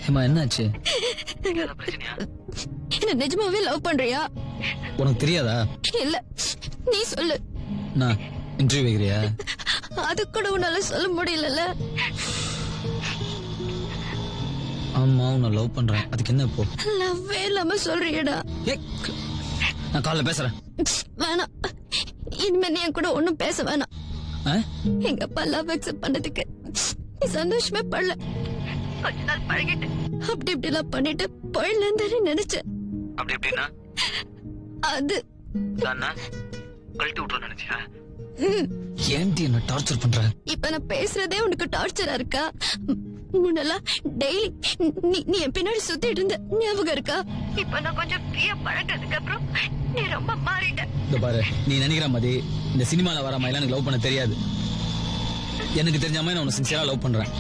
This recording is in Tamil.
ஏமா என்னாச்சு? என்ன நிஜமாவே லவ் பண்றியா? உனக்கு தெரியாதா? இல்ல, நீ சொல்லு. நான் இன்டர்வியூ வைக்கிறியா? அது கூட உன்னால சொல்ல முடியல. ஆமா, உன்னை லவ் பண்றேன். அதுக்கு என்ன இப்போ? லவ்வே இல்லாம சொல்றியடா. நான் காலைல பேசுறேன். வேணாம், இனிமே நீ என் கூட ஒண்ணும் பேச வேணாம். ஆ? எங்க அப்பா லவ் அக்செப்ட் பண்ணதுக்கு நீ சந்தோஷமே படல. கொஞ்ச நாள் பழகிட்டு அப்படி இப்படி எல்லாம் பண்ணிட்டு போயிடலான்னு நினைச்சேன். அப்படி எப்படின்னா அது கழட்டி விட்டுற நினைச்சியா? ஏன்டி என்ன டார்ச்சர் பண்ற? இப்ப நான் பேசுறதே உனக்கு டார்ச்சரா இருக்கா? முன்னெல்லாம் டெய்லி நீ என் பின்னாடி சுத்திட்டு இருந்த ஞாபகம் இருக்கா? இப்ப நான் கொஞ்சம் ஃப்ரீயா பழகினதுக்கு அப்புறம் நீ ரொம்ப மாறிட்ட. இந்த பாரு, நீ நினைக்கிற மாதிரி இந்த சினிமால வர மாதிரி எனக்கு லவ் பண்ண தெரியாது. எனக்கு தெரிஞ்ச மாதிரி நான் உன்னை சின்சியரா லவ் பண்றேன்.